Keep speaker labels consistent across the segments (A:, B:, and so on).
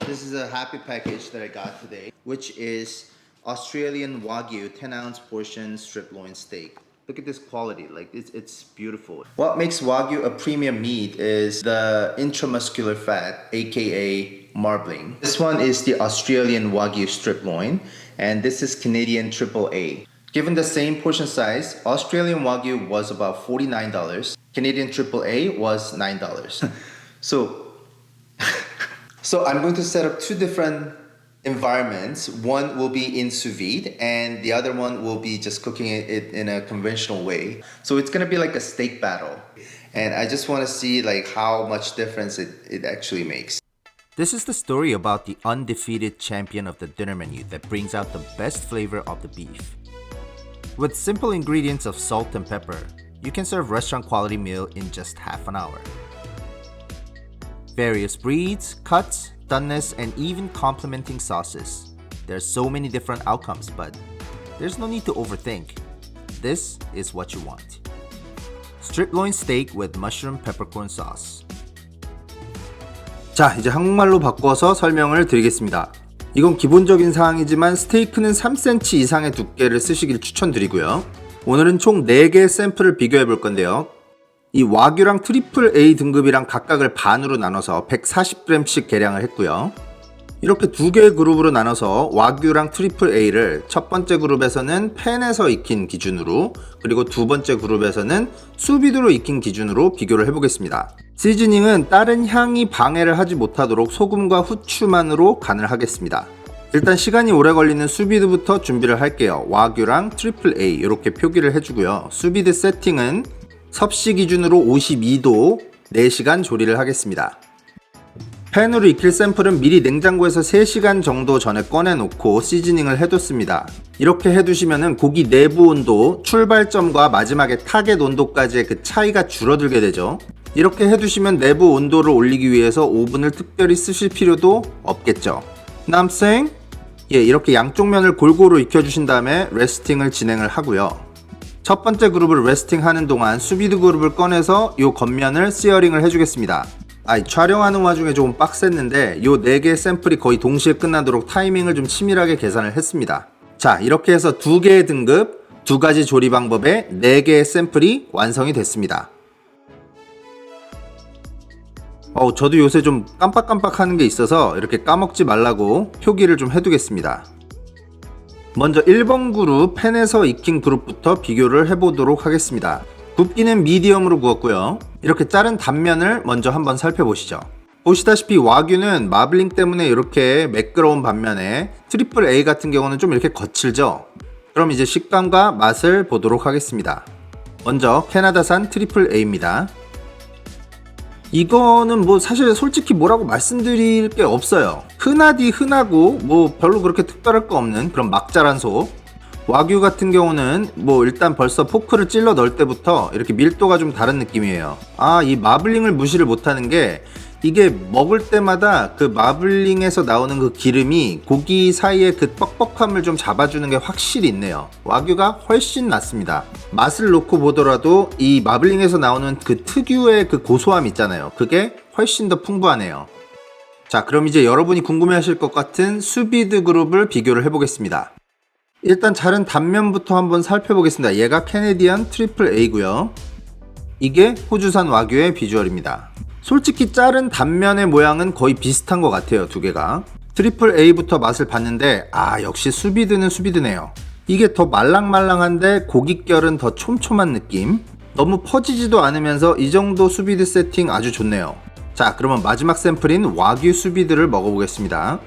A: This is a happy package that I got today, which is Australian Wagyu 10-ounce portion strip loin steak. Look at this quality, like it's beautiful. What makes Wagyu a premium meat is the intramuscular fat, aka marbling. This one is the Australian Wagyu strip loin, and this is Canadian AAA. Given the same portion size, Australian Wagyu was about $49. Canadian AAA was $9. So I'm going to set up two different environments. One will be in sous vide and the other one will be just cooking it in a conventional way. So it's gonna be like a steak battle. And I just wanna see like how much difference it actually makes.
B: This is the story about the undefeated champion of the dinner menu that brings out the best flavor of the beef. With simple ingredients of salt and pepper, you can serve restaurant quality meal in just half an hour. Various breeds, cuts, doneness, and even complementing sauces. There are so many different outcomes, but there's no need to overthink. This is what you want. Strip loin steak with mushroom peppercorn sauce. 자, 이제 한국말로 바꿔서 설명을 드리겠습니다. 이건 기본적인 사항이지만 스테이크는 3cm 이상의 두께를 쓰시길 추천드리고요. 오늘은 총 4개의 샘플을 비교해 볼 건데요. 이 와규랑 트리플 A 등급이랑 각각을 반으로 나눠서 140g씩 계량을 했고요. 이렇게 두 개의 그룹으로 나눠서 와규랑 트리플 A를 첫 번째 그룹에서는 팬에서 익힌 기준으로, 그리고 두 번째 그룹에서는 수비드로 익힌 기준으로 비교를 해보겠습니다. 시즈닝은 다른 향이 방해를 하지 못하도록 소금과 후추만으로 간을 하겠습니다. 일단 시간이 오래 걸리는 수비드부터 준비를 할게요. 와규랑 트리플 A 이렇게 표기를 해주고요. 수비드 세팅은 섭씨 기준으로 52도 4시간 조리를 하겠습니다. 팬으로 익힐 샘플은 미리 냉장고에서 3시간 정도 전에 꺼내놓고 시즈닝을 해뒀습니다. 이렇게 해두시면 고기 내부 온도, 출발점과 마지막에 타겟 온도까지의 그 차이가 줄어들게 되죠. 이렇게 해두시면 내부 온도를 올리기 위해서 오븐을 특별히 쓰실 필요도 없겠죠. Know what I'm saying? 예, 이렇게 양쪽 면을 골고루 익혀주신 다음에 레스팅을 진행을 하고요. 첫 번째 그룹을 레스팅 하는 동안 수비드 그룹을 꺼내서 이 겉면을 시어링을 해주겠습니다. 촬영하는 와중에 조금 빡셌는데 이 4개의 샘플이 거의 동시에 끝나도록 타이밍을 좀 치밀하게 계산을 했습니다. 자, 이렇게 해서 2개의 등급, 2가지 조리 방법에 4개의 샘플이 완성이 됐습니다. 저도 요새 좀 깜빡깜빡 하는 게 있어서 이렇게 까먹지 말라고 표기를 좀 해두겠습니다. 먼저 1번 그룹 팬에서 익힌 그룹부터 비교를 해보도록 하겠습니다. 굽기는 미디엄으로 구웠고요. 이렇게 자른 단면을 먼저 한번 살펴보시죠. 보시다시피 와규는 마블링 때문에 이렇게 매끄러운 반면에 트리플 A 같은 경우는 좀 이렇게 거칠죠. 그럼 이제 식감과 맛을 보도록 하겠습니다. 먼저 캐나다산 트리플 A입니다. 이거는 뭐 사실 솔직히 뭐라고 말씀드릴 게 없어요. 흔하디 흔하고 뭐 별로 그렇게 특별할 거 없는 그런 막 자란 소. 와규 같은 경우는 뭐 일단 벌써 포크를 찔러 넣을 때부터 이렇게 밀도가 좀 다른 느낌이에요. 이 마블링을 무시를 못하는 게 이게 먹을 때마다 그 마블링에서 나오는 그 기름이 고기 사이에 그 뻑뻑함을 좀 잡아주는 게 확실히 있네요. 와규가 훨씬 낫습니다. 맛을 놓고 보더라도 이 마블링에서 나오는 그 특유의 그 고소함 있잖아요. 그게 훨씬 더 풍부하네요. 자, 그럼 이제 여러분이 궁금해하실 것 같은 수비드 그룹을 비교를 해보겠습니다. 일단 자른 단면부터 한번 살펴보겠습니다. 얘가 캐네디언 트리플 A고요. 이게 호주산 와규의 비주얼입니다. 솔직히 자른 단면의 모양은 거의 비슷한 것 같아요, 두 개가. 트리플 A부터 맛을 봤는데 역시 수비드는 수비드네요. 이게 더 말랑말랑한데 고깃결은 더 촘촘한 느낌. 너무 퍼지지도 않으면서 이 정도 수비드 세팅 아주 좋네요. 자, 그러면 마지막 샘플인 와규 수비드를 먹어보겠습니다.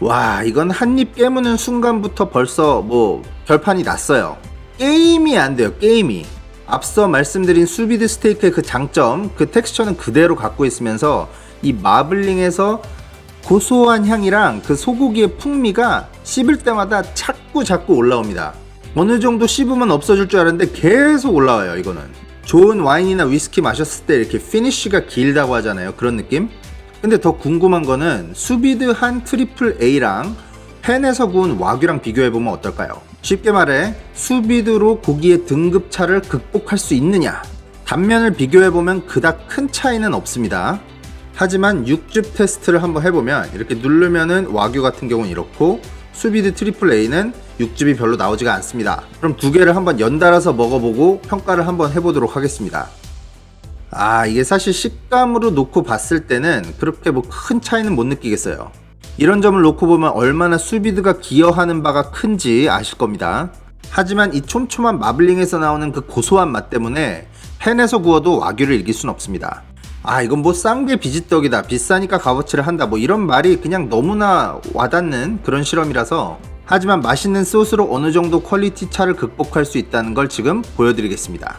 B: 와, 이건 한 입 깨무는 순간부터 벌써 뭐 결판이 났어요. 게임이 안 돼요, 게임이. 앞서 말씀드린 수비드 스테이크의 그 장점, 그 텍스처는 그대로 갖고 있으면서 이 마블링에서 고소한 향이랑 그 소고기의 풍미가 씹을 때마다 자꾸 올라옵니다. 어느 정도 씹으면 없어질 줄 알았는데 계속 올라와요. 이거는 좋은 와인이나 위스키 마셨을 때 이렇게 피니쉬가 길다고 하잖아요. 그런 느낌? 근데 더 궁금한 거는 수비드한 트리플 A랑 팬에서 구운 와규랑 비교해보면 어떨까요? 쉽게 말해 수비드로 고기의 등급차를 극복할 수 있느냐? 단면을 비교해보면 그닥 큰 차이는 없습니다. 하지만 육즙 테스트를 한번 해보면 이렇게 누르면은 와규 같은 경우는 이렇고 수비드 트리플 A는 육즙이 별로 나오지가 않습니다. 그럼 두 개를 한번 연달아서 먹어보고 평가를 한번 해보도록 하겠습니다. 이게 사실 식감으로 놓고 봤을 때는 그렇게 뭐 큰 차이는 못 느끼겠어요. 이런 점을 놓고 보면 얼마나 수비드가 기여하는 바가 큰지 아실 겁니다. 하지만 이 촘촘한 마블링에서 나오는 그 고소한 맛 때문에 팬에서 구워도 와규를 이길 순 없습니다. 이건 뭐 싼 게 비지떡이다, 비싸니까 값어치를 한다, 뭐 이런 말이 그냥 너무나 와닿는 그런 실험이라서, 하지만 맛있는 소스로 어느 정도 퀄리티 차를 극복할 수 있다는 걸 지금 보여드리겠습니다.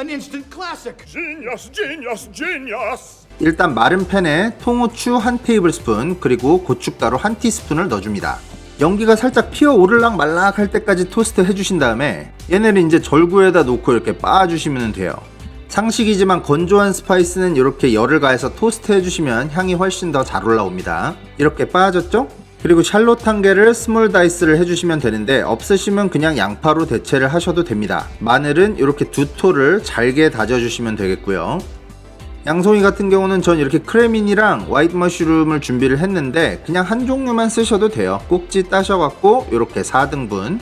C: An instant classic. Genius, genius, genius.
B: 일단 마른 팬에 통후추 한 테이블스푼 그리고 고춧가루 한 티스푼을 넣어줍니다. 연기가 살짝 피어오르락 말락 할 때까지 토스트 해주신 다음에 얘네를 이제 절구에다 놓고 이렇게 빻아주시면 돼요. 상식이지만 건조한 스파이스는 이렇게 열을 가해서 토스트 해주시면 향이 훨씬 더 잘 올라옵니다. 이렇게 빻아졌죠? 그리고 샬롯 한 개를 스몰 다이스를 해주시면 되는데 없으시면 그냥 양파로 대체를 하셔도 됩니다. 마늘은 이렇게 두 톨을 잘게 다져주시면 되겠고요. 양송이 같은 경우는 전 이렇게 크레민이랑 화이트 머쉬룸을 준비를 했는데 그냥 한 종류만 쓰셔도 돼요. 꼭지 따셔갖고 이렇게 4등분.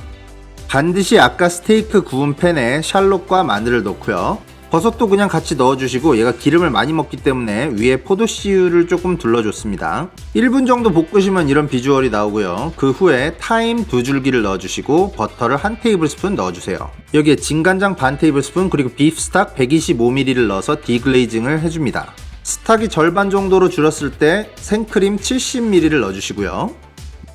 B: 반드시 아까 스테이크 구운 팬에 샬롯과 마늘을 넣고요. 버섯도 그냥 같이 넣어주시고 얘가 기름을 많이 먹기 때문에 위에 포도씨유를 조금 둘러줬습니다. 1분 정도 볶으시면 이런 비주얼이 나오고요. 그 후에 타임 2줄기를 넣어주시고 버터를 한 테이블스푼 넣어주세요. 여기에 진간장 반 테이블스푼 그리고 비프 스탁 125ml를 넣어서 디글레이징을 해줍니다. 스탁이 절반 정도로 줄었을 때 생크림 70ml를 넣어주시고요.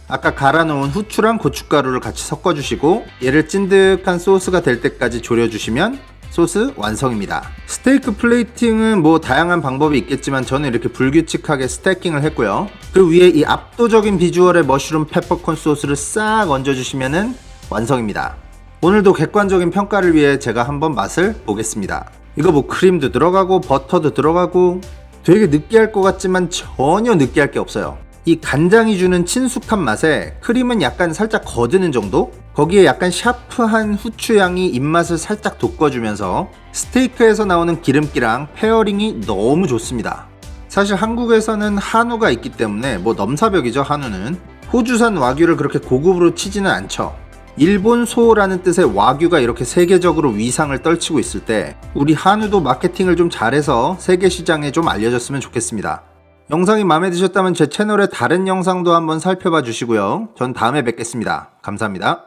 B: 아까 갈아놓은 후추랑 고춧가루를 같이 섞어주시고 얘를 찐득한 소스가 될 때까지 졸여주시면 소스 완성입니다. 스테이크 플레이팅은 뭐 다양한 방법이 있겠지만 저는 이렇게 불규칙하게 스태킹을 했고요. 그 위에 이 압도적인 비주얼의 머쉬룸 페퍼콘 소스를 싹 얹어주시면 완성입니다. 오늘도 객관적인 평가를 위해 제가 한번 맛을 보겠습니다. 이거 뭐 크림도 들어가고 버터도 들어가고 되게 느끼할 것 같지만 전혀 느끼할 게 없어요. 이 간장이 주는 친숙한 맛에 크림은 약간 살짝 거드는 정도? 거기에 약간 샤프한 후추향이 입맛을 살짝 돋궈주면서 스테이크에서 나오는 기름기랑 페어링이 너무 좋습니다. 사실 한국에서는 한우가 있기 때문에 뭐 넘사벽이죠. 한우는 호주산 와규를 그렇게 고급으로 치지는 않죠. 일본 소라는 뜻의 와규가 이렇게 세계적으로 위상을 떨치고 있을 때 우리 한우도 마케팅을 좀 잘해서 세계 시장에 좀 알려졌으면 좋겠습니다. 영상이 마음에 드셨다면 제 채널의 다른 영상도 한번 살펴봐 주시고요. 전 다음에 뵙겠습니다. 감사합니다.